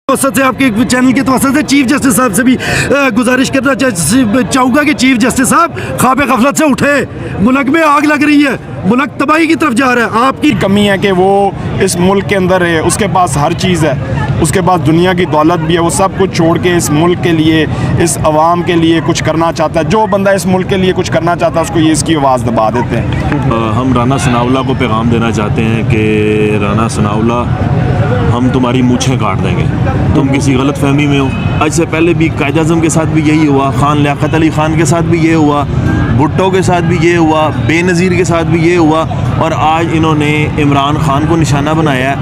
से आपके चैनल के तवसत से चीफ जस्टिस साहब से भी गुजारिश करना चाहूँगा कि चीफ जस्टिस साहब ख्वाब गफलत से उठे। मुल्क में आग लग रही है, मुल्क तबाही की तरफ जा रहा है। आपकी कमी है कि वो इस मुल्क के अंदर है, उसके पास हर चीज़ है, उसके पास दुनिया की दौलत भी है, वो सब कुछ छोड़ के इस मुल्क के लिए, इस अवाम के लिए कुछ करना चाहता है। जो बंदा इस मुल्क के लिए कुछ करना चाहता है उसको ये इसकी आवाज़ दबा देते हैं। हम राना सनाउल्लाह को पैगाम देना चाहते हैं कि राना सनाउल्लाह, हम तुम्हारी मूछें काट देंगे, तुम किसी गलत फहमी में हो। आज से पहले भी कायद आज़म के साथ भी यही हुआ, खान लियाकत अली खान के साथ भी ये हुआ, भुट्टो के साथ भी ये हुआ, बेनज़ीर के साथ भी ये हुआ, और आज इन्होंने इमरान खान को निशाना बनाया है।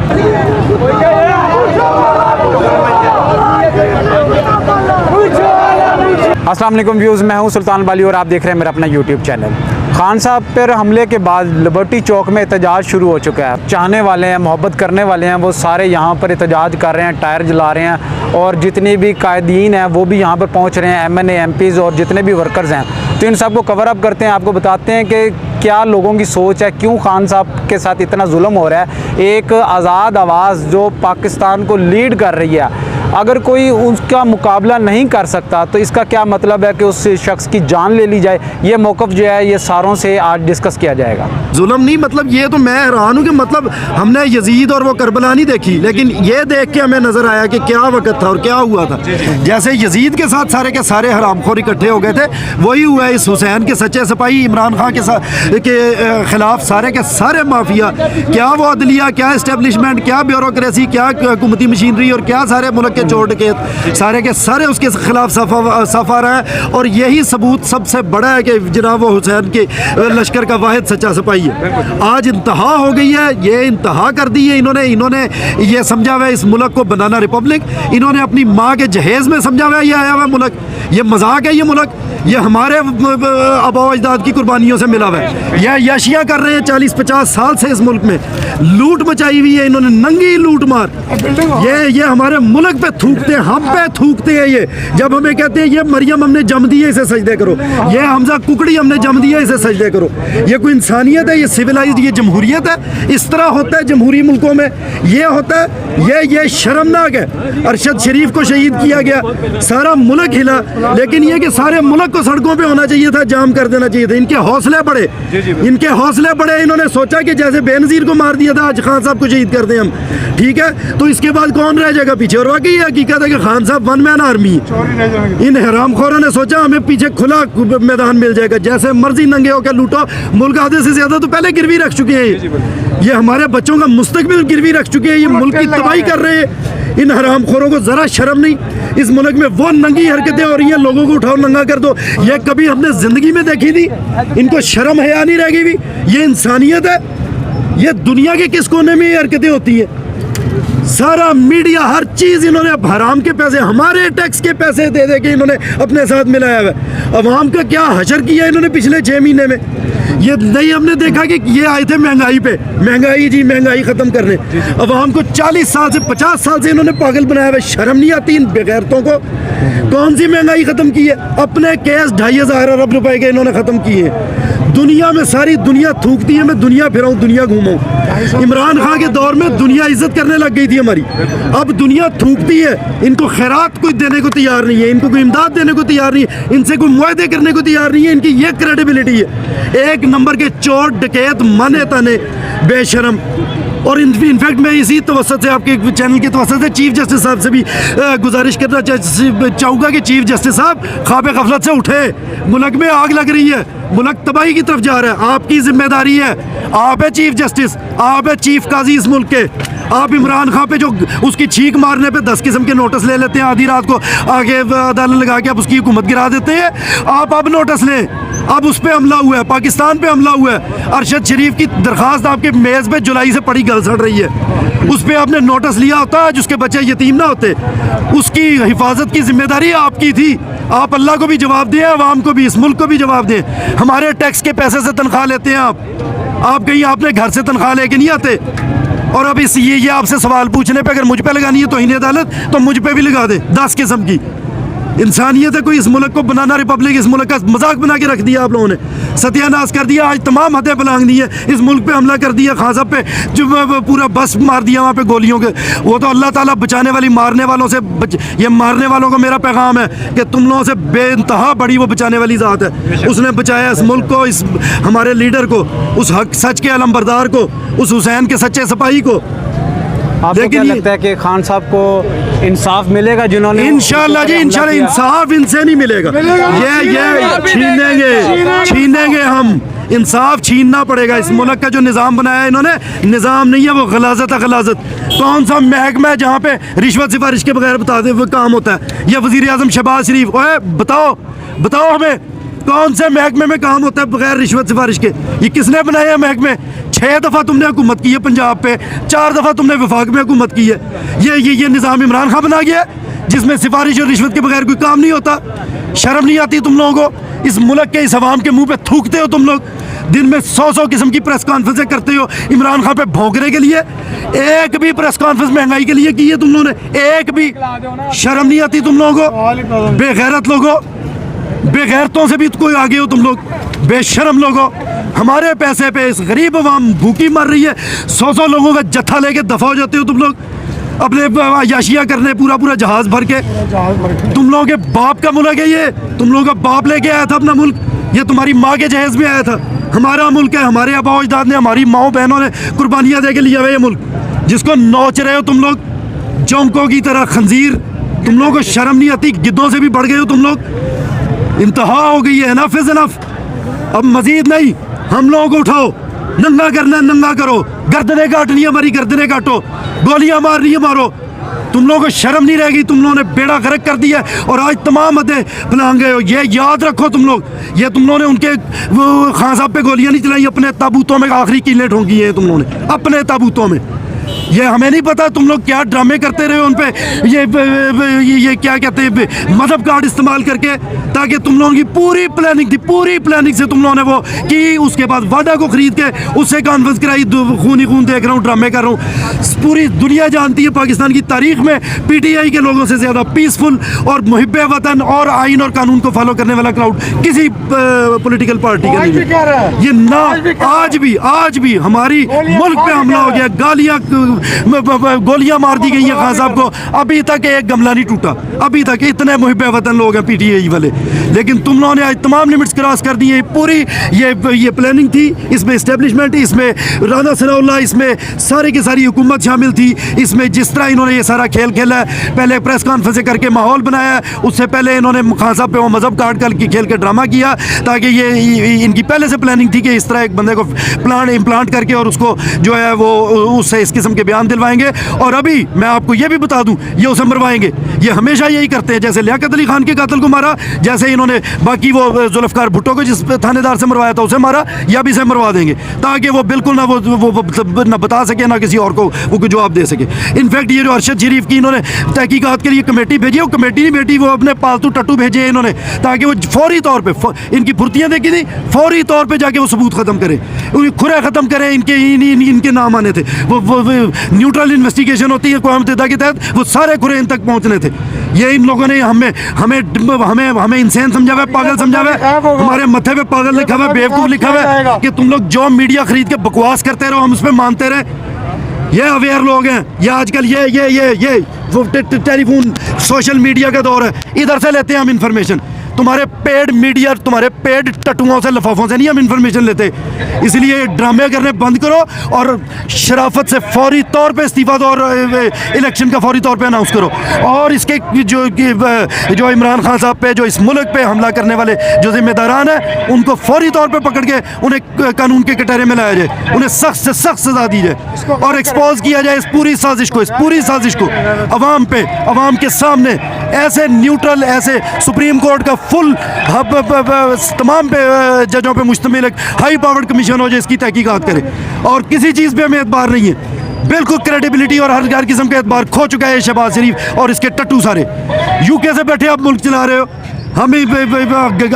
अस्सलाम वालेकुम व्यूज़, मैं हूं सुल्तान बाली और आप देख रहे हैं मेरा अपना यूट्यूब चैनल। खान साहब पर हमले के बाद लिबर्टी चौक में एहतजाज शुरू हो चुका है। चाहने वाले हैं, मोहब्बत करने वाले हैं, वो सारे यहाँ पर एहतजाज कर रहे हैं, टायर जला रहे हैं, और जितने भी कायदीन हैं वो भी यहाँ पर पहुँच रहे हैं, MNA MPs और जितने भी वर्कर्स हैं। तो इन सब को कवर अप करते हैं, आपको बताते हैं कि क्या लोगों की सोच है, क्यों खान साहब के साथ इतना जुल्म हो रहा है। एक आज़ाद आवाज़ जो पाकिस्तान को लीड कर रही है, अगर कोई उसका मुकाबला नहीं कर सकता तो इसका क्या मतलब है कि उस शख्स की जान ले ली जाए। ये मौक़िफ़ जो है ये सारों से आज डिस्कस किया जाएगा। जुल्म नहीं, मतलब ये तो मैं हैरान हूँ कि मतलब हमने यजीद और वो करबला नहीं देखी, लेकिन ये देख के हमें नज़र आया कि क्या वक्त था और क्या हुआ था। जैसे यजीद के साथ सारे के सारे हरामखोर इकट्ठे हो गए थे, वही हुआ है इस हुसैन के सच्चे सिपाही इमरान खान के साथ के ख़िलाफ़ सारे के सारे माफिया। क्या वो अदलिया, क्या इस्टेब्लिशमेंट, क्या ब्यूरोक्रेसी, क्या हुकूमती मशीनरी और क्या सारे मुल्क के चोर डकैत सारे के सारे उसके खिलाफ सफा रहा है। और यही सबूत सबसे बड़ा है कि जनाब वो हुसैन के लश्कर का वाहिद सच्चा सिपाही है। आज इंतहा हो गई है, ये इंतहा कर दी है इन्होंने ये समझा हुआ है इस मुल्क को बनाना रिपब्लिक। इन्होंने अपनी माँ के जहेज़ में समझा हुआ है ये आया हुआ मुल्क, ये मजाक है, ये मुल्क ये हमारे आबा अजदाद की कुर्बानियों से मिला हुआ है। यह याशियाँ कर रहे हैं 40-50 साल से इस मुल्क में, लूट मचाई हुई है इन्होंने, नंगी लूट मार। ये हमारे मुल्क पे थूकते हैं, हम पे थूकते हैं। ये जब हमें कहते हैं ये मरियम हमने जम दी है इसे सजदे करो, ये हमजा कुकड़ी हमने जम दिया इसे सजदे करो। ये कोई इंसानियत है, ये सिविलाइज्ड, ये जमहूरियत है। इस तरह होता है जमहूरी मुल्कों में, ये होता है। ये शर्मनाक है। अरशद शरीफ को शहीद किया गया, सारा मुल्क हिला, लेकिन ये कि सारे मुल्क को सड़कों पे होना चाहिए था, जाम कर देना चाहिए था। इनके हौसले बड़े, इनके हौसले बड़े। इन्होंने सोचा कि जैसे बेनज़ीर को मार दिया था आज खान साहब को शहीद कर दें हम, ठीक है, तो इसके बाद कौन रह जाएगा पीछे। और वाकई हकीकत है कि खान साहब वन मैन आर्मी है। इन हरामखोरों ने सोचा हमें पीछे खुला मैदान मिल जाएगा, जैसे मर्जी नंगे होकर लूटो। मुल्क आधे से ज्यादा तो पहले गिरवी रख चुके हैं, ये हमारे बच्चों का मुस्तकबिल गिरवी रख चुके हैं, ये मुल्क की तबाही कर रहे हैं। इन हरामखोरों को जरा शर्म नहीं। इस मुल्क में वो नंगी हरकतें हो रही हैं, लोगों को उठाओ नंगा कर दो, ये कभी हमने जिंदगी में देखी थी। इनको शर्म हया नहीं रह गई। ये इंसानियत है। ये दुनिया के किस कोने में ये हरकतें होती है। सारा मीडिया, हर चीज़ इन्होंने हराम के पैसे, हमारे टैक्स के पैसे दे दे के इन्होंने अपने साथ मिलाया हुआ है। अवाम का क्या हशर किया इन्होंने पिछले 6 महीने में। ये नहीं हमने देखा कि ये आए थे महंगाई पे, महंगाई जी महंगाई ख़त्म करने। अवाम को 40 साल से 50 साल से इन्होंने पागल बनाया हुआ। शर्म नहीं आती इन बेगैरतों को। कौन सी महंगाई ख़त्म की है? अपने केस 2500 अरब रुपए के इन्होंने ख़त्म किए। दुनिया में सारी दुनिया थूकती है, मैं दुनिया फिराऊँ, दुनिया घूमाऊँ। इमरान खान के दौर में दुनिया इज्जत करने लग गई थी हमारी, अब दुनिया थूकती है। इनको खैरात कोई देने को तैयार नहीं है, इनको कोई इमदाद देने को तैयार नहीं है, इनसे कोई मुआहदे करने को तैयार नहीं है। इनकी ये क्रेडिबिलिटी है, एक नंबर के चोर डकैत माने ताने बेशरम। और इनफैक्ट मैं इसी तवसत से आपके चैनल की तवसत से चीफ जस्टिस साहब से भी गुजारिश करना चाहूँगा कि चीफ जस्टिस साहब ख्वाब गफलत से उठे। मुल्क में आग लग रही है, मुल्क तबाही की तरफ जा रहा है। आपकी जिम्मेदारी है, आप है चीफ जस्टिस, आप है चीफ काजी इस मुल्क के। आप इमरान खान पे जो उसकी छींक मारने पे 10 किस्म के नोटिस ले लेते हैं, आधी रात को आगे अदालत लगा के आप उसकी हुकूमत गिरा देते हैं। आप अब नोटिस लें, अब उस पर हमला हुआ है, पाकिस्तान पे हमला हुआ है। अरशद शरीफ की दरखास्त आपके मेज़ पे जुलाई से पड़ी गल सड़ रही है, उस पर आपने नोटिस लिया होता आज उसके बच्चे यतीम ना होते। उसकी हिफाजत की जिम्मेदारी आपकी थी। आप अल्लाह को भी जवाब दें, अवाम को भी, इस मुल्क को भी जवाब दें। हमारे टैक्स के पैसे से तनख्वाह लेते हैं आप कहीं आपने घर से तनख्वाह लेके नहीं आते। और अब इस ये आपसे सवाल पूछने पे अगर मुझ पे लगानी है तौहीन अदालत तो मुझ पे भी लगा दे 10 किस्म की। इंसानियत है कोई? इस मुल्क को बनाना रिपब्लिक, इस मुल्क का मजाक बना के रख दिया आप लोगों ने, सत्यानाश कर दिया। आज तमाम हदें बुलांग दी है, इस मुल्क पे हमला कर दिया, खान साहब पे जो पूरा बस मार दिया वहाँ पे गोलियों के। वो तो अल्लाह ताला बचाने वाली, मारने वालों से ये मारने वालों को मेरा पैगाम है कि तुम लोगों से बेइंतहा बड़ी वो बचाने वाली ज़ात है। उसने बचाया इस मुल्क को, इस हमारे लीडर को, उस हक सच के अलमबरदार को, उस हुसैन के सच्चे सिपाही को। आपको क्या लगता है कि खान साहब को इंसाफ मिलेगा जिन्होंने? इंशाल्लाह जी, इंशाल्लाह इंसाफ इनसे नहीं मिलेगा। ये छीनेंगे हम, इंसाफ छीनना पड़ेगा। इस मुल्क का जो निज़ाम बनाया है इन्होंने, निज़ाम नहीं है वो, गलाजत है गलाजत। कौन सा महकमा है जहाँ पे रिश्वत सिफारिश के बगैर बताते हुए काम होता है? ये वज़ीर आज़म शहबाज शरीफ, ओए बताओ हमें कौन से महकमे में काम होता है बगैर रिश्वत सिफारिश के? ये किसने बनाया है महकमे? 6 दफ़ा तुमने हुकूमत की है पंजाब पे, 4 दफ़ा तुमने वफाक में हुकूमत की है। ये निज़ाम इमरान खान बना गया जिसमें सिफारिश और रिश्वत के बगैर कोई काम नहीं होता। शर्म नहीं आती तुम लोगों को? इस मुल्क के, इस अवाम के मुंह पे थूकते हो तुम लोग। दिन में 100 किस्म की प्रेस कॉन्फ्रेंसें करते हो इमरान खान पे भौंकने के लिए। एक भी प्रेस कॉन्फ्रेंस महंगाई के लिए की है तुम लोगों ने? एक भी? शर्म नहीं आती तुम लोगों को? बेगैरत लोगों, बेगैरतों से भी कोई आगे हो तुम लोग, बेशरम लोगों। हमारे पैसे पे इस गरीब अवाम भूखी मर रही है, 100 लोगों का जत्था लेके दफा हो जाते हो तुम लोग अपने याशिया करने, पूरा जहाज भर के। तुम लोगों के बाप का मुल्क है ये, तुम लोगों का बाप लेके आया था अपना मुल्क, ये तुम्हारी माँ के जहेज में आया था। हमारा मुल्क है, हमारे आबा अजदाद ने, हमारी माओ बहनों ने कुर्बानियाँ दे के लिया हुआ ये मुल्क, जिसको नोच रहे हो तुम लोग जोंकों की तरह, खंजीर। तुम लोगों को शर्म नहीं आती? गिद्धों से भी बढ़ गए हो तुम लोग। इंतहा हो गई है, एनफ इज एनफ। अब मजीद नहीं, हम लोगों को उठाओ, नंगा करना है नंगा करो, गर्दनें काटनी है हमारी गर्दनें काटो, गोलियां मारनी है मारो। तुम लोगों को शर्म नहीं रहेगी? तुम लोगों ने बेड़ा गर्क कर दिया और आज तमाम हदें बुलांग गए हो। ये याद रखो तुम लोग, ये तुम लोगों ने उनके वो खान साहब पे गोलियां नहीं चलाई, अपने ताबूतों में आखिरी कीलें ठोंकी हैं तुम लोगों ने अपने ताबूतों में। ये हमें नहीं पता तुम लोग क्या ड्रामे करते रहे हो उन पे, ये क्या कहते हैं, मजहब कार्ड इस्तेमाल करके, ताकि तुम लोगों की पूरी प्लानिंग थी, पूरी प्लानिंग से तुम लोगों ने वो की। उसके बाद वादा को खरीद के उससे कॉन्फ्रेंस कराई। खून ही खून देख रहा हूँ, ड्रामे कर रहा हूँ। पूरी दुनिया जानती है पाकिस्तान की तारीख में PTI के लोगों से ज़्यादा पीसफुल और मुहिब्बे वतन और आइन और कानून को फॉलो करने वाला क्राउड किसी पॉलिटिकल पार्टी का नहीं। ये ना आज भी हमारी मुल्क पे हमला हो गया, गालियाँ गोलियां मार दी गई है खान साहब को, अभी तक एक गमला नहीं टूटा, अभी तक। इतने मुहिब्बे वतन लोग हैं PTI वाले, लेकिन तुम लोगों ने आज तमाम लिमिट्स क्रॉस कर दी है। पूरी ये प्लानिंग थी, इसमें इस्टेब्लिशमेंट, इसमें राना सनाउल्लाह, इसमें सारी की सारी हुकूमत शामिल थी। इसमें जिस तरह इन्होंने ये सारा खेल खेला है, पहले प्रेस कॉन्फ्रेंस करके माहौल बनाया, उससे पहले इन्होंने खान साहब पे वो मजहब कार्ड खेल के ड्रामा किया, ताकि ये इनकी पहले से प्लानिंग थी कि इस तरह एक बंदे को इम्प्लांट करके और उसको जो है वो उससे इस किस्म के बयान दिलवाएंगे। और अभी मैं आपको ये भी बता दूं, ये उसे मरवाएंगे। ये हमेशा यही करते हैं, जैसे लियाकत अली खान के कातिल को मारा, जैसे इन्होंने बाकी वो जुल्फकार भुट्टो को जिस थानेदार से मरवाया था उसे मारा, या भी इसे मरवा देंगे, ताकि वो बिल्कुल ना वो ना बता सके ना किसी और को वो जवाब दे सके। इनफैक्ट ये जो अरशद शरीफ की इन्होंने तहकीकात के लिए कमेटी भेजी, वो कमेटी नहीं भेजी, वो अपने पालतू टट्टू भेजे हैं इन्होंने, ताकि वो फौरी तौर पर इनकी फुर्तियाँ देखी थी, फौरी तौर पर जाके वो सबूत ख़त्म करें, खुरे ख़त्म करें। इनके नाम आने थे, वो न्यूट्रल इन्वेस्टिगेशन होती है क़ौम मुत्तहिदा के तहत, वो सारे खुरे इन तक पहुंचने थे। ये इन लोगों ने हमें इंसान समझा हुआ है, पागल समझा हुआ है, हमारे मत्थे पे पागल लिखा हुआ है, बेवकूफ़ लिखा हुआ है कि तुम लोग जो मीडिया खरीद के बकवास करते रहो, हम उस पर मानते रहे। ये अवेयर लोग हैं, ये आजकल ये वो टेलीफोन सोशल मीडिया का दौर है, इधर से लेते हैं हम इंफॉर्मेशन। तुम्हारे पेड मीडिया, तुम्हारे पेड टटुओं से, लफाफों से नहीं हम इंफॉर्मेशन लेते। इसलिए ड्रामे करने बंद करो और शराफत से फौरी तौर पे इस्तीफा दो और इलेक्शन का फौरी तौर पे अनाउंस करो। और इसके जो इमरान खान साहब पे, जो इस मुल्क पे हमला करने वाले जो जिम्मेदारान हैं, उनको फौरी तौर पे पकड़ के उन्हें कानून के कटहरे में लाया जाए, उन्हें सख्त से सख्त सजा दी जाए और एक्सपोज किया जाए इस पूरी साजिश को अवाम के सामने। ऐसे न्यूट्रल, ऐसे सुप्रीम कोर्ट का फुल तमाम जजों पे मुश्तमिल एक हाई पावर्ड कमीशन हो जाए, इसकी तहकीकात करे। और किसी चीज़ पे हमें एतबार नहीं है, बिल्कुल क्रेडिबिलिटी और हर किस्म का एतबार खो चुका है शहबाज शरीफ और इसके टट्टू सारे। UK से बैठे आप मुल्क चला रहे हो, हम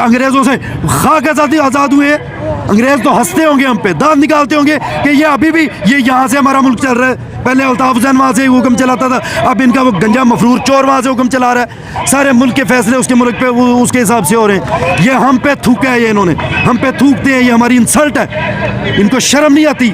अंग्रेज़ों से खाक आज़ाद हुए। अंग्रेज़ तो हंसते होंगे हम पे, दांत निकालते होंगे कि ये अभी भी ये यहाँ से हमारा मुल्क चल रहा है। पहले अल्ताफ़ हुसैन वहाँ से हुक्म चलाता था, अब इनका वो गंजा मफरूर चोर वहाँ से हुक्म चला रहा है। सारे मुल्क के फैसले उसके मुल्क पे उसके हिसाब से हो रहे हैं। ये हम पे थूका है, ये इन्होंने हम पे थूकते हैं, ये हमारी इंसल्ट है। इनको शर्म नहीं आती,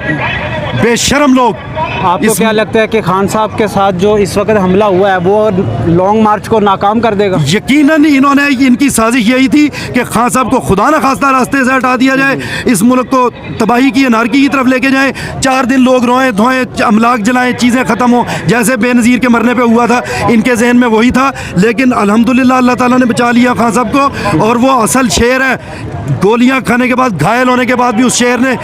बेशरम लोग। आपको क्या लगता है कि खान साहब के साथ जो इस वक्त हमला हुआ है वो लॉन्ग मार्च को नाकाम कर देगा? यकीनन इन्होंने, इनकी साजिश यही थी कि खान साहब को खुदा न खास्ता रास्ते से हटा दिया जाए, इस मुल्क को तबाही की, अनारकी की तरफ लेके जाएं। 4 दिन लोग रोएं धोएं, अमलाक जलाएं, चीज़ें ख़त्म हो, जैसे बेनज़ीर के मरने पे हुआ था। इनके जहन में वही था, लेकिन अल्हम्दुलिल्लाह अल्लाह ताला ने बचा लिया खान साहब को। और वो असल शेर है। गोलियां खाने के बाद, घायल होने के बाद भी उस शेर ने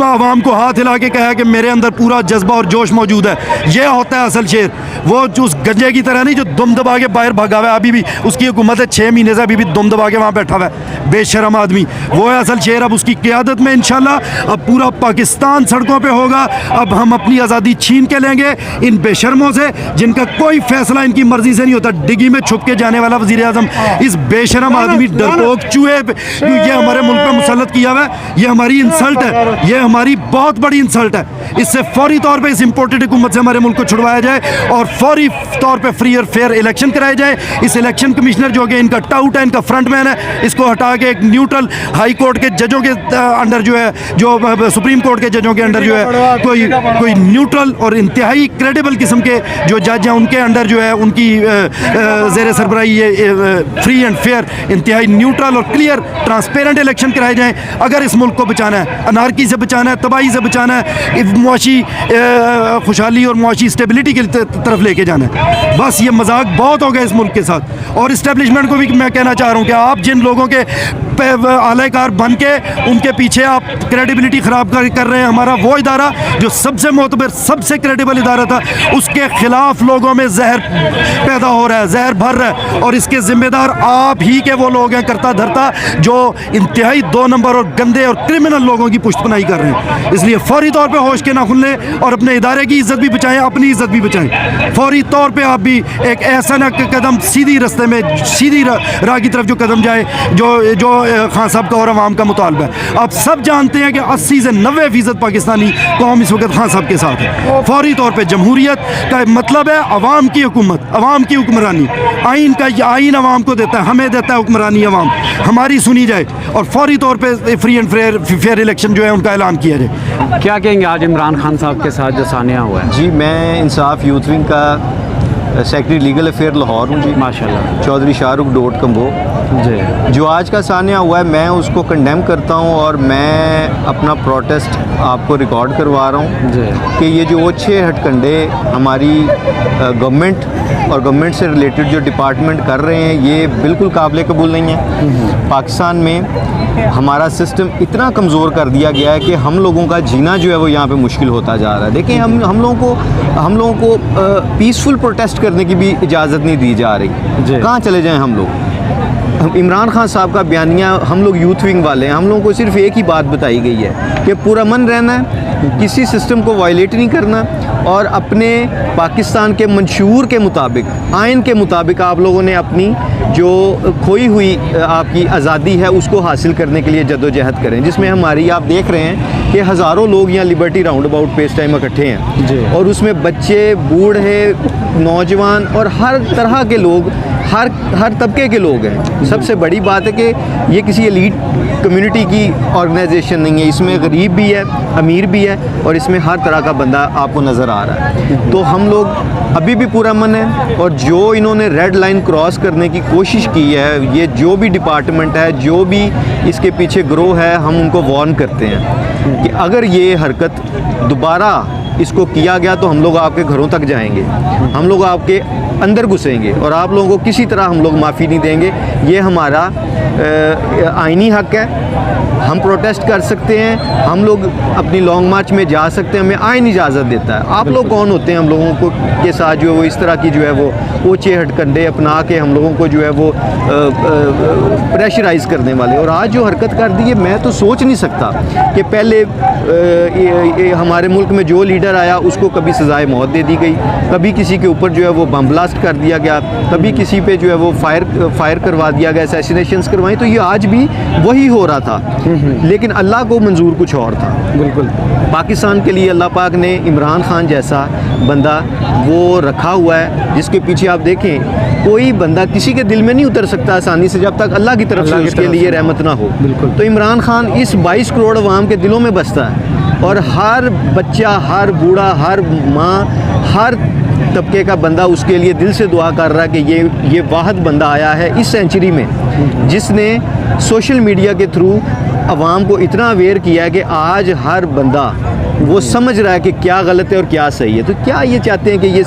आवाम को हाथ हिला के कहा कि मेरे अंदर पूरा जज्बा और जोश मौजूद है। ये होता है असल शेर। वो जो उस गंजे की तरह नहीं जो दुम दबा के बाहर भागा हुआ है, अभी भी उसकी हुकूमत है 6 महीने से, अभी भी दुम दबा के वहाँ बैठा हुआ है बेशरम आदमी। वो है असल शेर। अब उसकी क़ियादत में इंशाल्लाह अब पूरा पाकिस्तान सड़कों पे होगा। अब हम अपनी आज़ादी छीन के लेंगे इन बेशर्मों से, जिनका कोई फैसला इनकी मर्जी से नहीं होता। डिग्गी में छुप के जाने वाला वज़ीर आज़म इस बेशरम आदमी डरपोक चूहे ये हमारे मुल्क पे मुसल्लत किया हुआ है। ये हमारी इंसल्ट है, ये हमारी बहुत बड़ी इंसल्ट है। इससे फौरी तौर पे इस इम्पोर्टेड हुकूमत से हमारे मुल्क को छुड़वाया जाए और फौरी तौर पे फ्री और फेयर इलेक्शन कराए जाए। इस इलेक्शन कमिश्नर जो कि इनका टाउट है, इनका फ्रंटमैन है, इसको हटा के एक न्यूट्रल हाई कोर्ट के जजों के अंडर जो है, जो सुप्रीम कोर्ट के जजों के अंडर जो है, कोई न्यूट्रल और इंतहाई क्रेडिबल किस्म के जो जज हैं उनके अंडर जो है, उनकी ज़ेर सरबराही ये फ्री एंड फेयर, इंतहाई न्यूट्रल और क्लियर ट्रांसपेरेंट इलेक्शन कराए जाएं। अगर इस मुल्क को बचाना है, अनारकी से बचाना है, तबाही से बचाना है, मुआशी खुशहाली और मुआशी स्टेबिलिटी की तरफ लेके जाना है। बस ये मजाक बहुत हो गया इस मुल्क के साथ। और इस्टेब्लिशमेंट को भी मैं कहना चाह रहा हूँ कि आप जिन लोगों के आलाकार बन के उनके पीछे आप क्रेडिबिलिटी ख़राब कर रहे हैं, हमारा वो इदारा जो सबसे मोतबर, सबसे क्रेडिबल इदारा था, उसके ख़िलाफ़ लोगों में जहर पैदा हो रहा है, जहर भर रहा है। और इसके ज़िम्मेदार आप ही के वो लोग हैं, करता धरता, जो इंतहाई 2 नंबर और गंदे और क्रिमिनल लोगों की पुष्टपनाही कर रहे हैं। इसलिए फौरी तौर पे होश के ना खुलने और अपने इदारे की इज़्ज़त भी बचाएं, अपनी इज़्ज़त भी बचाएं। फौरी तौर पे आप भी एक ऐसा ना कदम सीधी रास्ते में, सीधी राह की तरफ जो कदम जाए, जो खान साहब का और अवाम का मुतालबा है। आप सब जानते हैं कि 80 से 90% पाकिस्तानी कौम इस वक्त खान साहब के साथ है। फौरी तौर पे जमहूरियत का मतलब है अवाम की हुकूमत, अवाम की हुक्मरानी। आइन का आइन अवाम को देता है, हमें देता है हुक्मरानी अवाम, हमारी सुनी जाए और फौरी तौर पे फ्री एंड फेयर इलेक्शन जो है उनका ऐलान किया जाए। क्या कहेंगे आज इमरान खान साहब के साथ जो सानिया हुआ है? जी, मैं इंसाफ यूथ विंग का सेक्रेटरी लीगल अफेयर लाहौर हूँ जी। माशाल्लाह। चौधरी शाहरुख डोट कम्बो जी। जो आज का सानिया हुआ है, मैं उसको कंडेम करता हूँ और मैं अपना प्रोटेस्ट आपको रिकॉर्ड करवा रहा हूँ जी। कि ये जो ओछे हटकंडे हमारी गवर्नमेंट और गवर्नमेंट से रिलेटेड जो डिपार्टमेंट कर रहे हैं, ये बिल्कुल काबिल कबूल नहीं है। पाकिस्तान में हमारा सिस्टम इतना कमज़ोर कर दिया गया है कि हम लोगों का जीना जो है वो यहाँ पे मुश्किल होता जा रहा है। देखिए, हम लोगों को पीसफुल प्रोटेस्ट करने की भी इजाज़त नहीं दी जा रही। कहाँ चले जाएं हम लोग? इमरान खान साहब का बयानिया, हम लोग यूथ विंग वाले हैं, हम लोगों को सिर्फ एक ही बात बताई गई है कि पूरा मन रहना है, किसी सिस्टम को वायलेट नहीं करना और अपने पाकिस्तान के मंशूर के मुताबिक, आइन के मुताबिक आप लोगों ने अपनी जो खोई हुई आपकी आज़ादी है उसको हासिल करने के लिए जद्दोजहद करें, जिसमें हमारी, आप देख रहे हैं कि हज़ारों लोग यहाँ लिबर्टी राउंड अबाउट पे इस टाइम इकट्ठे हैं और उसमें बच्चे, बूढ़े, नौजवान और हर तरह के लोग, हर तबके के लोग हैं। सबसे बड़ी बात है कि ये किसी एलीट कम्युनिटी की ऑर्गेनाइजेशन नहीं है, इसमें गरीब भी है, अमीर भी है और इसमें हर तरह का बंदा आपको नज़र आ रहा है। तो हम लोग अभी भी पूरा मन है और जो इन्होंने रेड लाइन क्रॉस करने की कोशिश की है, ये जो भी डिपार्टमेंट है, जो भी इसके पीछे ग्रोह है, हम उनको वार्न करते हैं कि अगर ये हरकत दोबारा इसको किया गया तो हम लोग आपके घरों तक जाएंगे, हम लोग आपके अंदर घुसेंगे और आप लोगों को किसी तरह हम लोग माफ़ी नहीं देंगे। ये हमारा आइनी हक है हम प्रोटेस्ट कर सकते हैं, हम लोग अपनी लॉन्ग मार्च में जा सकते हैं, हमें आइन इजाज़त देता है। आप लोग कौन होते हैं हम लोगों को के साथ जो है वो इस तरह की जो है वो ऊँचे हथकंडे अपना के हम लोगों को जो है वो प्रेशराइज़ करने वाले। और आज जो हरकत कर दी है, मैं तो सोच नहीं सकता कि पहले हमारे मुल्क में जो लीडर आया उसको कभी सज़ाए मौत दे दी गई, कभी किसी के ऊपर जो है वो बम ब्लास्ट कर दिया गया, कभी किसी पे जो है वो फायर करवा दिया गया, असैसिनेशंस करवाई। तो ये आज भी वही हो रहा था, लेकिन अल्लाह को मंजूर कुछ और था। बिल्कुल। पाकिस्तान के लिए अल्लाह पाक ने इमरान खान जैसा बंदा वो रखा हुआ है, जिसके पीछे आप देखें कोई बंदा किसी के दिल में नहीं उतर सकता आसानी से जब तक अल्लाह की तरफ से उसके लिए रहमत ना हो। बिल्कुल। तो इमरान खान इस 22 करोड़ अवाम के दिलों में बसता है, और हर बच्चा, हर बूढ़ा, हर माँ, हर तबके का बंदा उसके लिए दिल से दुआ कर रहा है कि ये वाहिद बंदा आया है इस सेंचुरी में जिसने सोशल मीडिया के थ्रू अवाम को इतना अवेयर किया है कि आज हर बंदा वो समझ रहा है कि क्या गलत है और क्या सही है। तो क्या ये चाहते हैं कि ये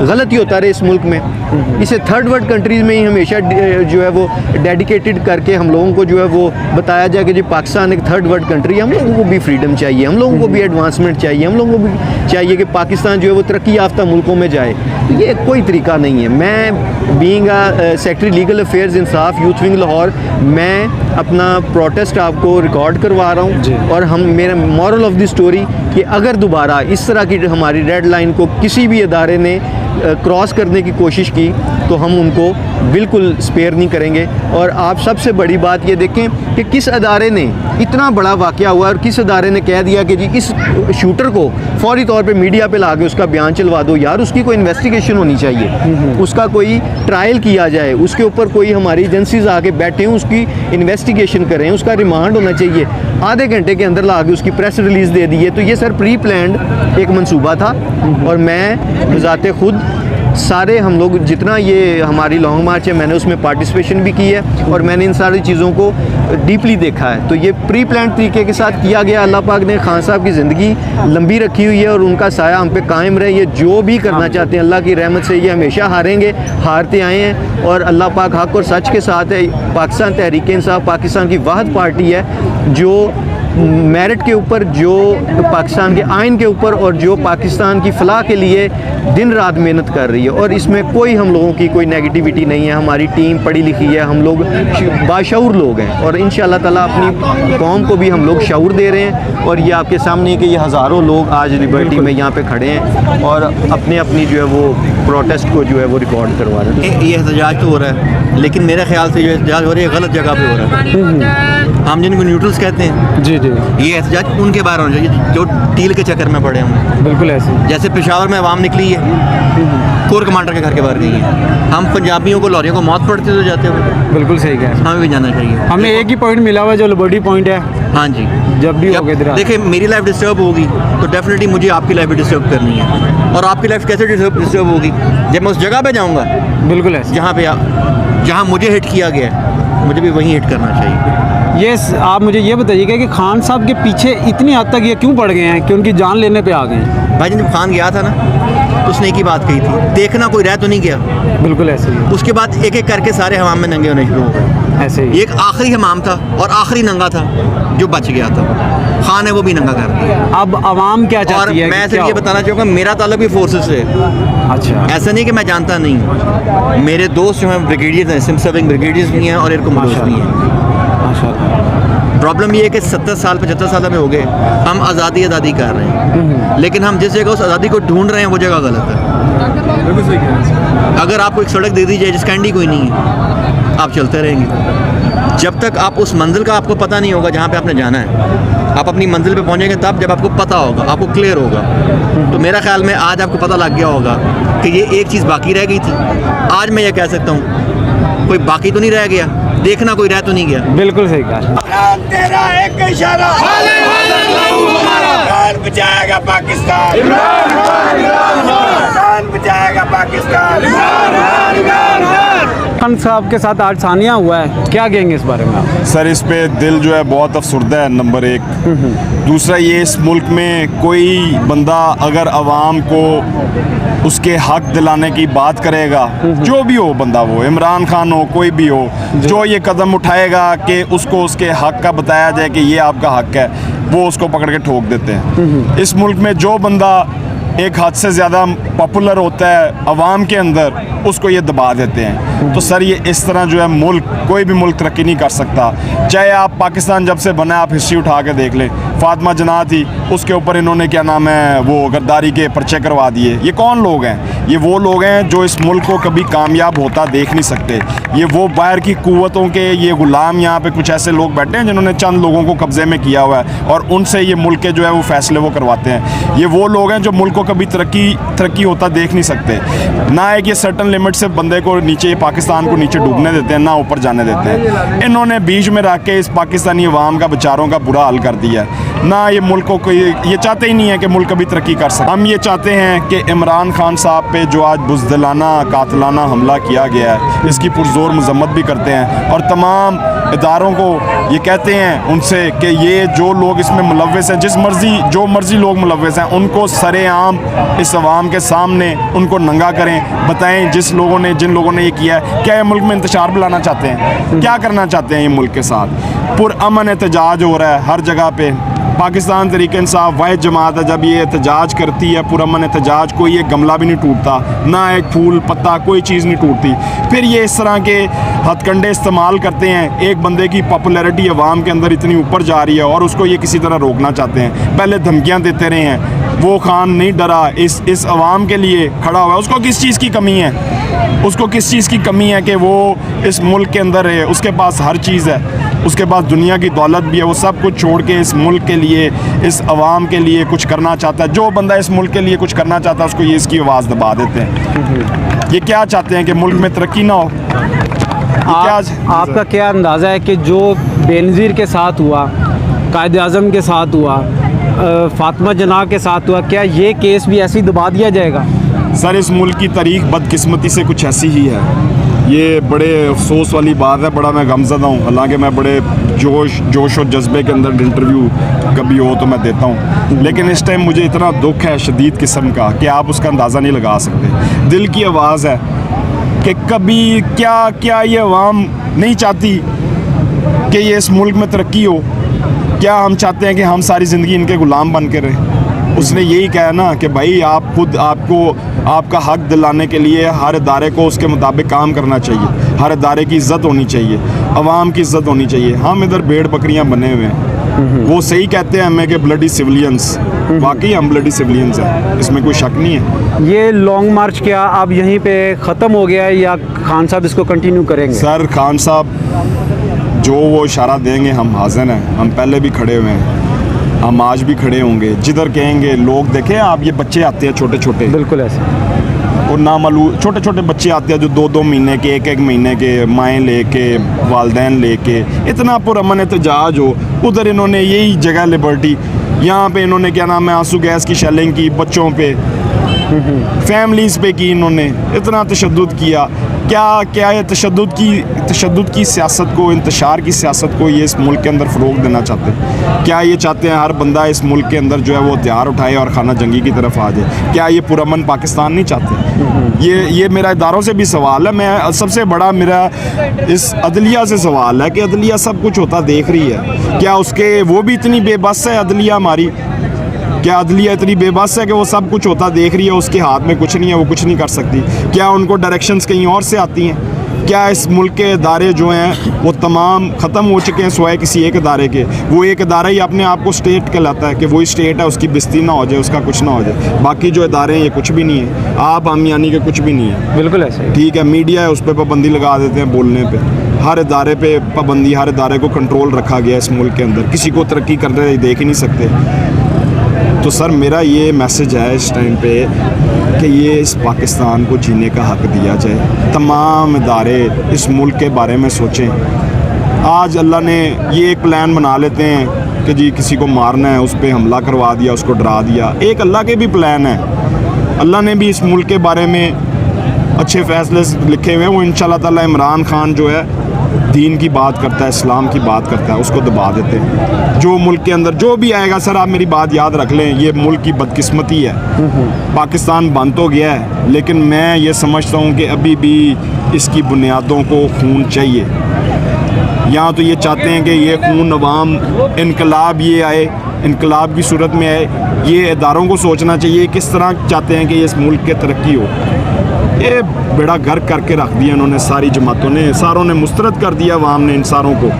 गलत ही होता रहे इस मुल्क में? इसे थर्ड वर्ल्ड कंट्रीज़ में ही हमेशा जो है वो डेडिकेटेड करके हम लोगों को जो है वो बताया जाए कि जी पाकिस्तान एक थर्ड वर्ल्ड कंट्री है, हम लोगों को भी फ्रीडम चाहिए, हम लोगों को भी एडवांसमेंट चाहिए, हम लोगों को भी चाहिए कि पाकिस्तान जो है वो तरक्की याफ्ता मुल्कों में जाए। तो ये कोई तरीका नहीं है। मैं बीइंग सेक्रेटरी लीगल अफेयर्स इंसाफ यूथ विंग लाहौर, मैं अपना प्रोटेस्ट आपको रिकॉर्ड करवा रहा हूँ, और हम मेरा मॉरल ऑफ द स्टोरी कि अगर दोबारा इस तरह की हमारी रेड लाइन को किसी भी इदारे ने क्रॉस करने की कोशिश की तो हम उनको बिल्कुल स्पेयर नहीं करेंगे। और आप सबसे बड़ी बात ये देखें कि किस अदारे ने इतना बड़ा वाक़या हुआ और किस अदारे ने कह दिया कि जी इस शूटर को फौरी तौर पे मीडिया पे ला के उसका बयान चलवा दो। यार उसकी कोई इन्वेस्टिगेशन होनी चाहिए, उसका कोई ट्रायल किया जाए, उसके ऊपर कोई हमारी एजेंसीज आके बैठे हों, उसकी इन्वेस्टिगेशन करें, उसका रिमांड होना चाहिए। आधे घंटे के अंदर ला के उसकी प्रेस रिलीज़ दे दी है। तो ये सर प्री प्लान्ड एक मंसूबा था, और मैं बज़ाते खुद सारे हम लोग जितना ये हमारी लॉन्ग मार्च है मैंने उसमें पार्टिसिपेशन भी की है, और मैंने इन सारी चीज़ों को डीपली देखा है। तो ये प्री प्लान तरीके के साथ किया गया। अल्लाह पाक ने खान साहब की ज़िंदगी लंबी रखी हुई है और उनका साया हम पे कायम रहे। ये जो भी करना चाहते हैं अल्लाह की रहमत से ये हमेशा हारेंगे, हारते आए हैं, और अल्लाह पाक हक और सच के साथ है। पाकिस्तान तहरीक इंसाफ पाकिस्तान की वाहिद पार्टी है जो मेरिट के ऊपर, जो पाकिस्तान के आइन के ऊपर, और जो पाकिस्तान की फलाह के लिए दिन रात मेहनत कर रही है। और इसमें कोई हम लोगों की कोई नेगेटिविटी नहीं है। हमारी टीम पढ़ी लिखी है, हम लोग बाशऊर लोग हैं, और इंशाअल्लाह ताला अपनी कौम को भी हम लोग शऊर दे रहे हैं। और ये आपके सामने है कि ये हज़ारों लोग आज लिबर्टी में यहाँ पे खड़े हैं और अपने अपनी जो है वो प्रोटेस्ट को जो है वो रिकॉर्ड करवा रहे हैं। ये एहतजाज तो हो रहा है, लेकिन मेरे ख्याल से जो एहतजाज हो रहा है गलत जगह पे हो रहा है। हम जिनको न्यूट्रल्स कहते हैं, जी जी, ये एहतजाज उनके बाहर होना चाहिए जो टील के चक्कर में पड़े होंगे। बिल्कुल ऐसे। जैसे पेशावर में आवाम निकली है, कोर कमांडर के घर के बाहर गई है। हम पंजाबियों को लॉरियों को मौत पड़ते तो जाते हुए। बिल्कुल सही कह रहे हैं। हमें भी जाना चाहिए। हमें एक ही पॉइंट मिला हुआ है जो लिबर्टी पॉइंट है। हाँ जी, जब भी होगे देखिए मेरी लाइफ डिस्टर्ब होगी तो डेफिनेटली मुझे आपकी लाइफ भी डिस्टर्ब करनी है। और आपकी लाइफ कैसे डिस्टर्ब होगी? जब मैं उस जगह पे जाऊँगा बिल्कुल ऐसे जहाँ मुझे हिट किया गया है, मुझे भी वहीं हिट करना चाहिए। ये आप मुझे ये बताइएगा कि खान साहब के पीछे इतनी हद तक ये क्यों पड़ गए हैं कि उनकी जान लेने पे आ गए हैं? भाई जब खान गया था ना तो उसने एक ही बात कही थी, देखना कोई रह तो नहीं गया। बिल्कुल ऐसे ही, उसके बाद एक एक करके सारे हमाम में नंगे होने शुरू हो गए। ऐसे ही। ये एक आखिरी हमाम था और आखिरी नंगा था जो बच गया था। खान है वो भी नंगा कर दिया। अब आवाम क्या और चाहती है? मैं सिर्फ ये बताना चाहूँगा, मेरा ताल्लुक भी फोर्सेस से। अच्छा, ऐसा नहीं कि मैं जानता नहीं हूँ। मेरे दोस्त जो हैं ब्रिगेडियर्स हैं, सिम सर्विंग ब्रिगेडियर्स भी हैं और एयर कमांडर्स भी हैं। माशाल्लाह। प्रॉब्लम ये है कि 70 साल 75 साल में हो गए, हम आज़ादी कर रहे हैं, लेकिन हम जिस जगह उस आज़ादी को ढूंढ रहे हैं वो जगह गलत है। अगर आपको एक सड़क दे दी जाए जिसका एंड ही कोई नहीं है, आप चलते रहेंगे। जब तक आप उस मंजिल का आपको पता नहीं होगा जहाँ पे आपने जाना है, आप अपनी मंजिल पे पहुँचेंगे तब जब आपको पता होगा, आपको क्लियर होगा। तो मेरा ख्याल में आज आपको पता लग गया होगा कि ये एक चीज़ बाकी रह गई थी। आज मैं ये कह सकता हूँ कोई बाकी तो नहीं रह गया, देखना कोई रह तो नहीं गया। बिल्कुल सही कहा। तेरा एक इशारा बचाएगा पाकिस्तान, बचाएगा पाकिस्तान। खान साहब के साथ आज सानिया हुआ है, क्या कहेंगे इस बारे में आप? सर इस पे दिल जो है बहुत अफसरदा है, नंबर एक। दूसरा ये, इस मुल्क में कोई बंदा अगर आवाम को उसके हक दिलाने की बात करेगा, जो भी हो बंदा, वो इमरान खान हो, कोई भी हो, जो ये कदम उठाएगा कि उसको उसके हक का बताया जाए कि ये आपका हक है, वो उसको पकड़ के ठोक देते हैं। इस मुल्क में जो बंदा एक हद से ज़्यादा पॉपुलर होता है आवाम के अंदर, उसको ये दबा देते हैं। तो सर ये इस तरह जो है मुल्क, कोई भी मुल्क तरक्की नहीं कर सकता। चाहे आप पाकिस्तान जब से बना, आप हिस्ट्री उठा के देख लें, फातिमा जना थी, उसके ऊपर इन्होंने क्या नाम है वो गद्दारी के पर्चे करवा दिए। ये कौन लोग हैं? ये वो लोग हैं जो इस मुल्क को कभी कामयाब होता देख नहीं सकते। ये वो बाहर की कुव्वतों के ये गुलाम, यहाँ पे कुछ ऐसे लोग बैठे हैं जिन्होंने चंद लोगों को कब्जे में किया हुआ है और उनसे ये मुल्क के जो है वो फैसले वो करवाते हैं। ये वो लोग हैं जो मुल्क को कभी तरक्की होता देख नहीं सकते। ना एक ये सर्टन लिमिट से बंदे को नीचे, पाकिस्तान को नीचे डूबने देते हैं, ना ऊपर जाने देते हैं। इन्होंने बीच में रख के इस पाकिस्तानी अवाम का, बेचारों का बुरा हाल कर दिया है। ना ये मुल्क को कोई, ये चाहते ही नहीं है कि मुल्क कभी तरक्की कर सके। हम ये चाहते हैं कि इमरान खान साहब पे जो आज बुज़दिलाना कातिलाना हमला किया गया है, इसकी पुरजोर मजम्मत भी करते हैं और तमाम इदारों को ये कहते हैं उनसे कि ये जो लोग इसमें मुलव्वस हैं, जो मर्जी लोग मुलव्वस हैं, उनको सरेआम इस अवाम के सामने उनको नंगा करें, बताएं जिन लोगों ने ये किया है। क्या ये मुल्क में इंतशार बुलाना चाहते हैं? क्या करना चाहते हैं ये मुल्क के साथ? पुरअमन एहतजाज हो रहा है हर जगह पे। पाकिस्तान तहरीक इंसाफ वाहिद जमात है, जब ये एहतजाज करती है, पुरअमन एहतजाज, कोई एक गमला भी नहीं टूटता, ना एक फूल पत्ता, कोई चीज़ नहीं टूटती। फिर ये इस तरह के हथकंडे इस्तेमाल करते हैं। एक बंदे की पॉपुलैरिटी अवाम के अंदर इतनी ऊपर जा रही है और उसको ये किसी तरह रोकना चाहते हैं। पहले धमकियाँ देते रहे हैं, वो खान नहीं डरा, इस अवाम के लिए खड़ा हुआ है। उसको किस चीज़ की कमी है? उसको किस चीज़ की कमी है कि वो इस मुल्क के अंदर है? उसके पास हर चीज़ है, उसके पास दुनिया की दौलत भी है। वो सब कुछ छोड़ के इस मुल्क के लिए, इस अवाम के लिए कुछ करना चाहता है। जो बंदा इस मुल्क के लिए कुछ करना चाहता है, उसको ये इसकी आवाज़ दबा देते हैं। ये क्या चाहते हैं कि मुल्क में तरक्की ना हो? आपका क्या अंदाज़ा है कि जो बेनज़ीर के साथ हुआ, कायद आज़म के साथ हुआ, फातिमा जना के साथ हुआ, क्या ये केस भी ऐसे ही दबा दिया जाएगा? सर इस मुल्क की तारीख बदकिस्मती से कुछ ऐसी ही है। ये बड़े अफसोस वाली बात है, बड़ा मैं गमज़दा हूँ। हालांकि मैं बड़े जोश और जज्बे के अंदर इंटरव्यू कभी हो तो मैं देता हूँ, लेकिन इस टाइम मुझे इतना दुख है शदीद किस्म का कि आप उसका अंदाज़ा नहीं लगा सकते। दिल की आवाज़ है कि कभी क्या ये अवाम नहीं चाहती कि ये इस मुल्क में तरक्की हो? क्या हम चाहते हैं कि हम सारी ज़िंदगी इनके ग़ुलाम बन के रहें? उसने यही कहा ना कि भाई आप खुद, आपको आपका हक दिलाने के लिए हर इदारे को उसके मुताबिक काम करना चाहिए, हर इदारे की इज़्ज़त होनी चाहिए, अवाम की इज़्ज़त होनी चाहिए। हम इधर भेड़ बकरियां बने हुए हैं। वो सही कहते हैं हमें कि ब्लडी सिविलियंस, वाकई हम ब्लडी सिविलियंस हैं, इसमें कोई शक नहीं है। ये लॉन्ग मार्च क्या अब यहीं पे ख़त्म हो गया है या खान साहब इसको कंटिन्यू करेंगे? सर खान साहब जो वो इशारा देंगे हम हाज़िर हैं, हम पहले भी खड़े हुए हैं, हम आज भी खड़े होंगे। जिधर कहेंगे लोग, देखें आप, ये बच्चे आते हैं छोटे छोटे, बिल्कुल ऐसे, और नामालूम छोटे छोटे बच्चे आते हैं जो 2-2 महीने के, 1-1 महीने के, माएँ लेके, वालदैन लेके, इतना पुरअमन एहतजाज हो। उधर इन्होंने यही जगह लिबर्टी, यहाँ पे इन्होंने क्या नाम है आंसू गैस की शेलिंग की, बच्चों पे, फैमिलीज़ पे की, इन्होंने इतना तशद्दुद किया। क्या ये तशद्दुद की सियासत को, इंतशार की सियासत को ये इस मुल्क के अंदर फ़रोग़ देना चाहते हैं? क्या ये चाहते हैं हर बंदा इस मुल्क के अंदर जो है वो हथियार उठाए और खाना जंगी की तरफ आ जाए? क्या ये पुरअमन पाकिस्तान नहीं चाहते? ये मेरा इदारों से भी सवाल है। मैं सबसे बड़ा मेरा इस अदलिया से सवाल है कि अदलिया सब कुछ होता देख रही है, क्या उसके वो भी इतनी बेबस है अदलिया हमारी? क्या अदलिया इतनी बेबस है कि वो सब कुछ होता देख रही है, उसके हाथ में कुछ नहीं है, वो कुछ नहीं कर सकती? क्या उनको डायरेक्शंस कहीं और से आती हैं? क्या इस मुल्क के इदारे जो हैं वो तमाम ख़त्म हो चुके हैं सिवाय किसी एक इदारे के? वो एक इदारा ही अपने आप को स्टेट कहलाता है कि वही स्टेट है, उसकी बिस्ती ना हो जाए, उसका कुछ ना हो जाए। बाकी जो इदारे हैं ये कुछ भी नहीं है, आप हम यानी कि कुछ भी नहीं है। बिल्कुल ऐसे, ठीक है, मीडिया है, उस पर पाबंदी लगा देते हैं बोलने पे, हर इदारे पे पाबंदी, हर इदारे को कंट्रोल रखा गया इस मुल्क के अंदर, किसी को तरक्की करने देख ही नहीं सकते। तो सर मेरा ये मैसेज है इस टाइम पे कि ये इस पाकिस्तान को जीने का हक़ दिया जाए। तमाम इदारे इस मुल्क के बारे में सोचें। आज अल्लाह ने ये एक प्लान बना लेते हैं कि जी किसी को मारना है, उस पर हमला करवा दिया, उसको डरा दिया। एक अल्लाह के भी प्लान है, अल्लाह ने भी इस मुल्क के बारे में अच्छे फैसले लिखे हुए हैं, वो इंशाल्लाह ताला इमरान खान जो है दीन की बात करता है, इस्लाम की बात करता है, उसको दबा देते हैं। जो मुल्क के अंदर जो भी आएगा, सर आप मेरी बात याद रख लें, ये मुल्क की बदकिस्मती है। पाकिस्तान बन तो गया है, लेकिन मैं ये समझता हूँ कि अभी भी इसकी बुनियादों को खून चाहिए। यहाँ तो ये चाहते हैं कि ये खून अवाम इनकलाब ये आए, इनकलाब की सूरत में आए। ये इदारों को सोचना चाहिए किस तरह चाहते हैं कि इस मुल्क की तरक्की हो। ये बेड़ा गर्क करके रख दिया इन्होंने, सारी जमातों ने, सारों ने मुस्तरद कर दिया अवाम ने इन सारों को।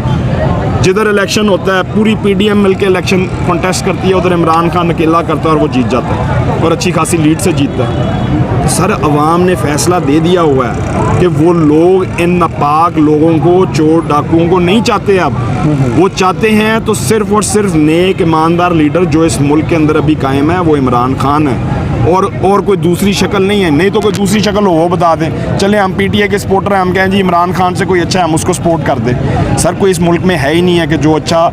जिधर इलेक्शन होता है पूरी पीडीएम मिलके इलेक्शन कॉन्टेस्ट करती है, उधर इमरान खान अकेला करता है और वो जीत जाता है और अच्छी खासी लीड से जीतता है। तो सर अवाम ने फैसला दे दिया हुआ है कि वो लोग इन नापाक लोगों को, चोर डाकुओं को नहीं चाहते। अब वो चाहते हैं तो सिर्फ और सिर्फ नेक ईमानदार लीडर जो इस मुल्क के अंदर अभी कायम है वो इमरान खान है, और कोई दूसरी शक्ल नहीं है। नहीं तो कोई दूसरी शक्ल हो वो बता दें, चले हम पीटीए के सपोर्टर हैं, हम कहें जी इमरान खान से कोई अच्छा है हम उसको सपोर्ट कर दें। सर कोई इस मुल्क में है ही नहीं है कि जो अच्छा,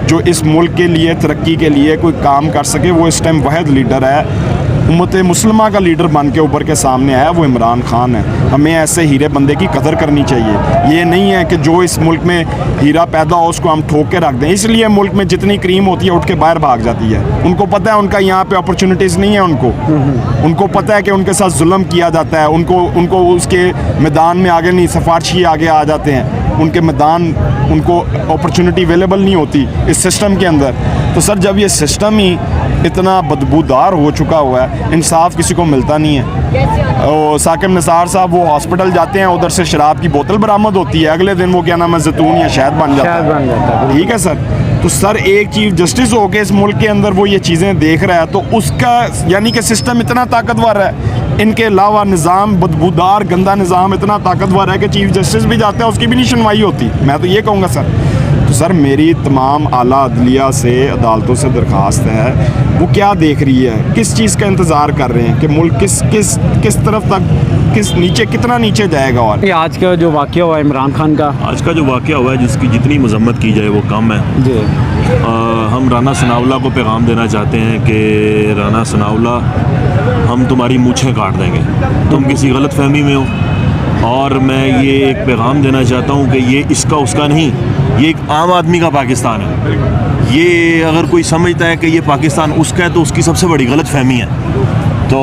जो इस मुल्क के लिए तरक्की के लिए कोई काम कर सके। वो इस टाइम वाहिद लीडर है, उम्मत मुस्लिमा का लीडर बन के ऊपर के सामने आया, वो इमरान खान है। हमें ऐसे हीरे बंदे की कदर करनी चाहिए। ये नहीं है कि जो इस मुल्क में हीरा पैदा हो उसको हम ठोक के रख दें। इसलिए मुल्क में जितनी क्रीम होती है उठ के बाहर भाग जाती है। उनको पता है उनका यहाँ पे अपॉर्चुनिटीज़ नहीं है। उनको पता है कि उनके साथ जुल्म किया जाता है। उनको उसके मैदान में आगे नहीं, सिफारशी आगे आ जाते हैं। उनके मैदान, उनको अपॉर्चुनिटी अवेलेबल नहीं होती इस सिस्टम के अंदर। तो सर जब ये सिस्टम ही इतना बदबूदार हो चुका हुआ है, इंसाफ किसी को मिलता नहीं है। और साकिब निसार साहब वो हॉस्पिटल जाते हैं, उधर से शराब की बोतल बरामद होती है, अगले दिन वो क्या नाम है जैतून या शहद बन जाता है। ठीक है सर। तो सर एक चीफ जस्टिस हो के इस मुल्क के अंदर वो ये चीज़ें देख रहा है, तो उसका यानी कि सिस्टम इतना ताकतवर है, इनके अलावा निज़ाम बदबूदार गंदा निज़ाम इतना ताकतवर है कि चीफ जस्टिस भी जाता है उसकी भी नहीं सुनवाई होती। मैं तो ये कहूँगा सर। तो सर मेरी तमाम आला अदलिया से, अदालतों से दरख्वास्त है, वो क्या देख रही है, किस चीज़ का इंतज़ार कर रहे हैं कि मुल्क किस तरफ तक, किस नीचे, कितना नीचे जाएगा। और ये आज का जो वाक़या हुआ इमरान खान का, आज का जो वाक़या हुआ है जिसकी जितनी मजम्मत की जाए वो कम है जी। हम राना सनाउल्लाह को पैगाम देना चाहते हैं कि राना सनाउल्लाह हम तुम्हारी मूछें काट देंगे, तुम किसी गलत फहमी में हो। और मैं ये एक पैगाम देना चाहता हूँ कि ये इसका उसका नहीं, ये एक आम आदमी का पाकिस्तान है। ये अगर कोई समझता है कि ये पाकिस्तान उसका है तो उसकी सबसे बड़ी गलत फहमी है। तो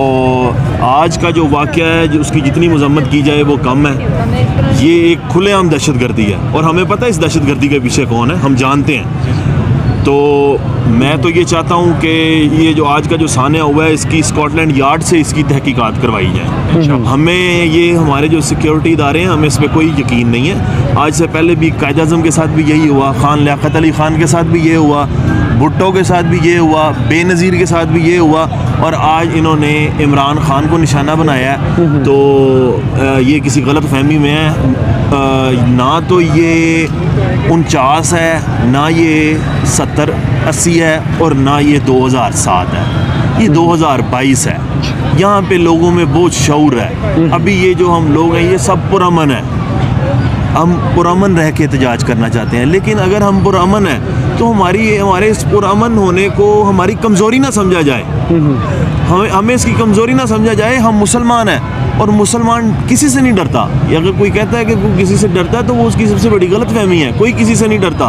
आज का जो वाक़या है जो उसकी जितनी मजम्मत की जाए वो कम है। ये एक खुलेआम दहशतगर्दी है और हमें पता है इस दहशतगर्दी के पीछे कौन है, हम जानते हैं। तो मैं तो ये चाहता हूँ कि ये जो आज का जो सान्या हुआ है इसकी स्कॉटलैंड यार्ड से इसकी तहकीकात करवाई जाए। हमें ये हमारे जो सिक्योरिटी इदारे हैं हमें इस पर कोई यकीन नहीं है। आज से पहले भी कायद आज़म के साथ भी यही हुआ, खान लियाकत अली खान के साथ भी ये हुआ, भुट्टो के साथ भी ये हुआ, बेनज़ीर के साथ भी ये हुआ, और आज इन्होंने इमरान खान को निशाना बनाया है। तो ये किसी गलत फहमी में है। ना तो ये 49 है, ना ये 70-80 है, और ना ये 2007 है, ये 2022 है। यहाँ पे लोगों में बहुत शऊर है। अभी ये जो हम लोग हैं ये सब पुरअमन है, हम पुरअमन रह के एहतजाज करना चाहते हैं। लेकिन अगर हम पुरअमन हैं तो हमारे इस पुरअमन होने को हमारी कमज़ोरी ना समझा जाए, हमें इसकी कमज़ोरी ना समझा जाए। हम मुसलमान हैं और मुसलमान किसी से नहीं डरता। अगर कोई कहता है कि कोई किसी से डरता है तो वो उसकी सबसे बड़ी गलत फहमी है। कोई किसी से नहीं डरता,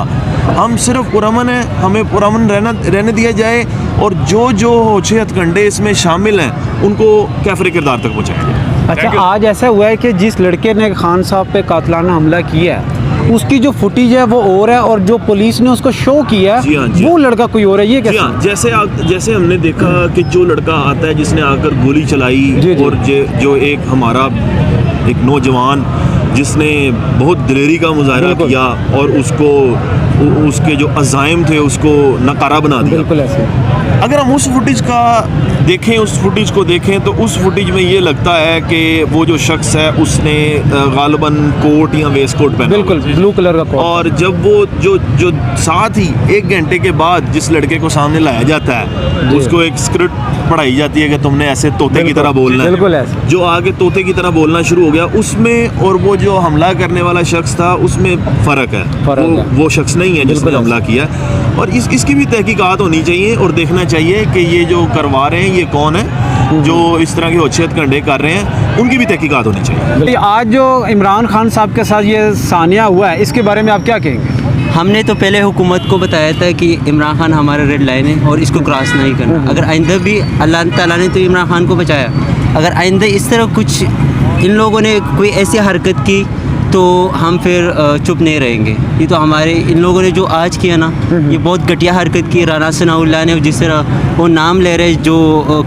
हम सिर्फ पुरअमन हैं, हमें पुरअमन रहने दिया जाए, और जो होछे हथकंडे इसमें शामिल हैं उनको कैफरे किरदार तक पहुँचाएं। अच्छा, आज ऐसा हुआ है कि जिस लड़के ने खान साहब पे कातलाना हमला किया है उसकी जो फुटेज है वो और है, और जो पुलिस ने उसको शो किया जी हाँ, वो लड़का कोई और है। ये कैसे? हाँ, जैसे हमने देखा कि जो लड़का आता है जिसने आकर गोली चलाई, और जो एक हमारा एक नौजवान जिसने बहुत दिलेरी का मुजाहरा किया और उसके जो अज़ाइम थे उसको नकारा बना दिया। बिल्कुल ऐसे। अगर हम उस फुटेज को देखें तो उस फुटेज में ये लगता है कि वो जो शख्स है उसने गालिबन कोट या वेस्ट कोट पहना, बिल्कुल ब्लू कलर का कोट, और जब वो जो साथ ही 1 घंटे के बाद जिस लड़के को सामने लाया जाता है उसको एक स्क्रिप्ट पढ़ाई जाती है कि तुमने ऐसे तोते की तरह बोलना है, बिल्कुल ऐसे। जो आगे तोते की तरह बोलना शुरू हो गया उसमें, और वो जो हमला करने वाला शख्स था उसमें फ़र्क है। वो शख्स नहीं है जिसने हमला किया, और इसकी भी तहकीकात होनी चाहिए और देखना चाहिए कि ये जो करवा रहे हैं ये कौन है। जो इस तरह की होशियत कंडे कर रहे हैं उनकी भी तहकीकात होनी चाहिए। आज जो इमरान खान साहब के साथ ये सानिया हुआ है, इसके बारे में आप क्या कहेंगे? हमने तो पहले हुकूमत को बताया था कि इमरान खान हमारा रेड लाइन है और इसको क्रॉस नहीं करना। अगर आइंदा भी अल्लाह ताला ने तो इमरान खान को बचाया, अगर आइंदा इस तरह कुछ इन लोगों ने कोई ऐसी हरकत की तो हम फिर चुप नहीं रहेंगे। ये तो हमारे इन लोगों ने जो आज किया ना, ये बहुत घटिया हरकत की। राना सनाउल्लाह ने जिस तरह वो नाम ले रहे जो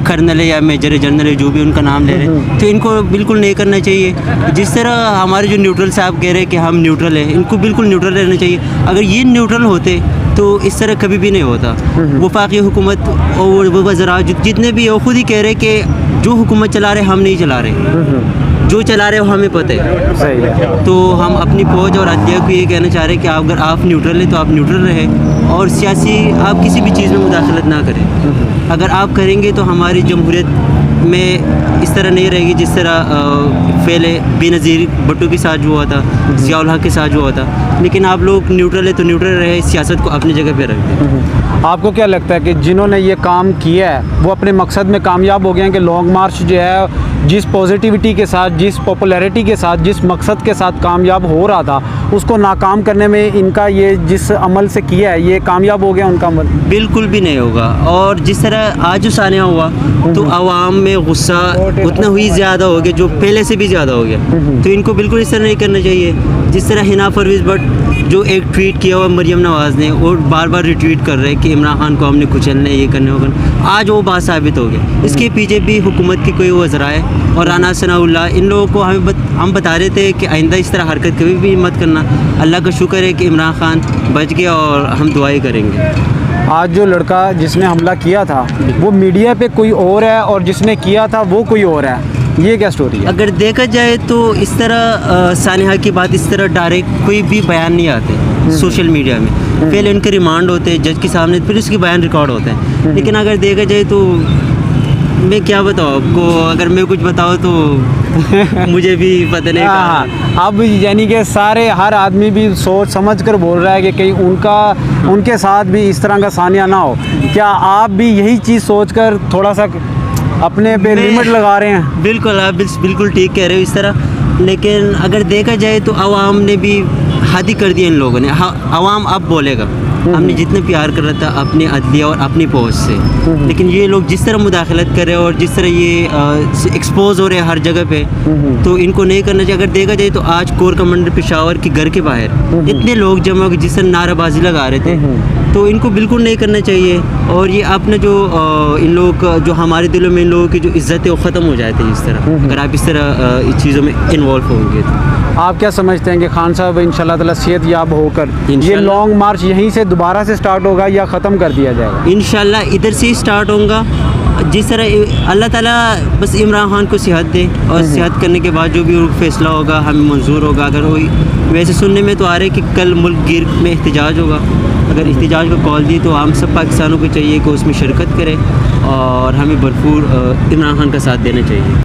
कर्नल है या मेजर जनरल है, जो भी उनका नाम ले रहे, तो इनको बिल्कुल नहीं करना चाहिए। जिस तरह हमारे जो न्यूट्रल साहब कह रहे हैं कि हम न्यूट्रल हैं, इनको बिल्कुल न्यूट्रल रहना चाहिए। अगर ये न्यूट्रल होते तो इस तरह कभी भी नहीं होता। वफाकी हुकूमत और वज़रा जितने भी है वो खुद ही कह रहे कि जो हुकूमत चला रहे हम नहीं चला रहे, जो चला रहे हो हमें पता है। सही है। तो हम अपनी फौज और अदलिया को ये कहना चाह रहे हैं कि अगर आप न्यूट्रल हैं तो आप न्यूट्रल रहें और सियासी आप किसी भी चीज़ में मुदाखलत ना करें। अगर आप करेंगे तो हमारी जमहूरियत में इस तरह नहीं रहेगी जिस तरह पहले बेनज़ीर भुट्टो के साथ जो हुआ था, ज़िया-उल हक के साथ जो हुआ था। लेकिन आप लोग न्यूट्रल है तो न्यूट्रल रहे, सियासत को अपनी जगह पे रख दें। आपको क्या लगता है कि जिन्होंने ये काम किया है वो अपने मकसद में कामयाब हो गए हैं कि लॉन्ग मार्च जो है जिस पॉजिटिविटी के साथ, जिस पॉपुलैरिटी के साथ, जिस मकसद के साथ कामयाब हो रहा था उसको नाकाम करने में इनका ये जिस अमल से किया है ये कामयाब हो गया उनका अमल? बिल्कुल भी नहीं होगा। और जिस तरह आज जो सानिया हुआ तो आवाम में गुस्सा उतना ही ज़्यादा हो गया जो पहले से भी ज़्यादा हो गया। तो इनको बिल्कुल इस तरह नहीं करना चाहिए। जिस तरह हिना परवेज़ भट्ट जो एक ट्वीट किया हुआ मरियम नवाज़ ने और बार बार रिट्वीट कर रहे हैं कि इमरान खान को हमने कुचलना है, ये करने होगा, आज वो बात साबित हो गया। इसके पीछे भी हुकूमत की कोई वज़रा है और राना सनाउल्लाह, इन लोगों को हम बता रहे थे कि आइंदा इस तरह हरकत कभी भी मत करना। अल्लाह का शुक्र है कि इमरान खान बच गया और हम दुआएं करेंगे। आज जो लड़का जिसने हमला किया था वो मीडिया पे कोई और है और जिसने किया था वो कोई और है, ये क्या स्टोरी है? अगर देखा जाए तो इस तरह सानिया की बात इस तरह डायरेक्ट कोई भी बयान नहीं आते सोशल मीडिया में। पहले उनके रिमांड होते हैं जज के सामने, फिर उसके बयान रिकॉर्ड होते हैं। लेकिन अगर देखा जाए तो मैं क्या बताऊँ आपको, अगर मैं कुछ बताऊँ तो मुझे भी पता नहीं। हाँ, अब यानी कि सारे हर आदमी भी सोच समझ कर बोल रहा है कि कहीं उनके साथ भी इस तरह का सानिया ना हो। क्या आप भी यही चीज़ सोचकर थोड़ा सा अपने पे लिमिट लगा रहे हैं? बिल्कुल, आप बिल्कुल ठीक कह रहे हो इस तरह। लेकिन अगर देखा जाए तो आवाम ने भी हद ही कर दिया इन लोगों ने। आवाम अब बोलेगा हमने जितने प्यार कर रहा था अपने अदलिया और अपनी फौज से, लेकिन ये लोग जिस तरह मुदाखलत कर रहे हैं और जिस तरह ये एक्सपोज हो रहे हैं हर जगह पे, तो इनको नहीं करना चाहिए। अगर देखा जाए तो आज कोर कमांडर पेशावर के घर के बाहर इतने लोग जमा हो जिस तरह नाराबाजी लगा रहे थे, तो इनको बिल्कुल नहीं करना चाहिए। और ये अपने जो इन लोगों का जो हमारे दिलों में इन लोगों की जो इज़्ज़त है वो ख़त्म हो जाती है इस तरह, अगर आप इस तरह इस चीज़ों में इन्वॉल्व होंगे तो। आप क्या समझते हैं कि खान साहब इंशाल्लाह ताला सेहत याब होकर ये लॉन्ग मार्च यहीं से दोबारा से स्टार्ट होगा या ख़त्म कर दिया जाएगा? इंशाल्लाह इधर से ही स्टार्ट होगा। जिस तरह अल्लाह ताला बस इमरान खान को सेहत दे और सेहत करने के बाद जो भी फैसला होगा हमें मंजूर होगा। अगर वही वैसे सुनने में तो आ रहा है कि कल मुल्क गिर में एहतजाज होगा। अगर एहतजाज को कॉल दी तो हम सब पाकिस्तानों को चाहिए कि उसमें शिरकत करें और हमें भरपूर इमरान खान का साथ देना चाहिए।